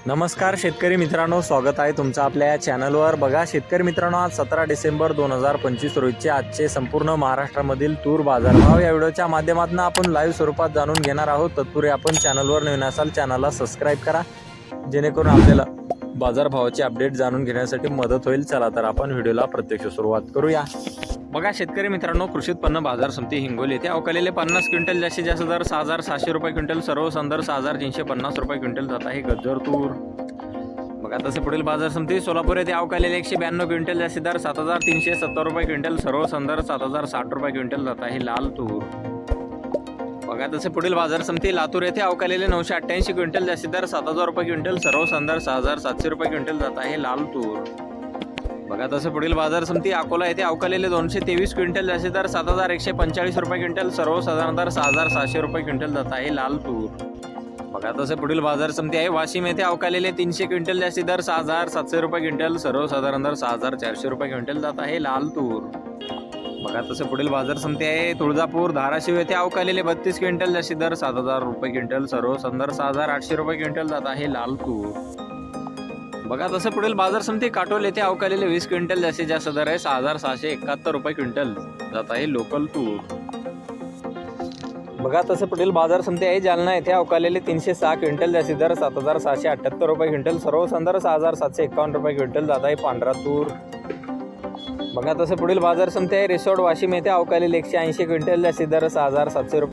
नमस्कार शेतकरी मित्रांनो, स्वागत आहे तुमचं आपल्या या चॅनलवर। बघा शेतकरी मित्रांनो, आज 17 डिसेंबर 2025 रोजीचे आजचे संपूर्ण महाराष्ट्रामधील तूर बाजारभाव या व्हिडिओच्या माध्यमातून आपण लाईव्ह स्वरूपात जाणून घेणार आहोत। तत्पूर्वी आपण चॅनलवर नवीन असाल चॅनलला सबस्क्राईब करा, जेणेकरून आपल्याला बाजारभावाचे अपडेट जाणून घेण्यासाठी मदत होईल। चला तर आपण व्हिडिओला प्रत्यक्ष सुरुवात करूया। बघा शेतकरी मित्रांनो, कृषी उत्पन्न बाजार समिती हिंगोली येथे अवकालेले 50 क्विंटल जास्तीत जास्त दर 6700 रुपये क्विंटल, सर्व संदर 6350 रुपये क्विंटल जात आहे गज्जर तूर। बघा तसे पुढील बाजार समिती सोलापूर येथे अवकालेले 192 क्विंटल जास्तीत दर 7370 रुपये क्विंटल, सर्व संदर 7060 रुपये क्विंटल जात आहे लाल तूर। बघा तसे पुढील बाजार समिती लातूर येथे अवकालेले 988 क्विंटल जास्तीत दर 7000 रुपये क्विंटल, सर्व संदर 6700 रुपये क्विंटल जात आहे लाल तूर। बघा तसे पुढील बाजार समिती अकोला येथे अवकालेले 223 क्विंटल जास्तीत दर 7145 रुपये क्विंटल, सर्वसाधारण दर 6700 रुपये क्विंटल जात आहे लाल तूर। बघा तसे पुढील बाजार समिती आहे वाशिम येथे अवकालेले 300 क्विंटल जास्तीत दर 6700 रुपये क्विंटल, सर्वसाधारण दर 6400 रुपये क्विंटल जात आहे लाल तूर। बघा तसे पुढील बाजार समिती आहे तुळजापूर धाराशिव येथे अवकालेले 32 क्विंटल जास्तीत दर 7000 रुपये क्विंटल, सर्वसाधारण 6800 रुपये क्विंटल जात आहे लाल तूर। बघा तसं पुढील बाजार समिती काटोल येथे अवकालेले 20 क्विंटल जास्तीत जास्त दर आहे 6671 रुपये क्विंटल जात आहे लोकल तूर। बघा तसं पुढील बाजार समिती आहे जालना येथे अवकालेले 306 क्विंटल जास्तीत दर 7678 रुपये क्विंटल, सर्व संदर 6751 रुपये क्विंटल जात आहे पांढरा तूर। बघा तसं पुढील बाजार समिती आहे रिसोड वाशिम येथे अवकालेले 180 क्विंटल जास्तीत दर 6700 रुपये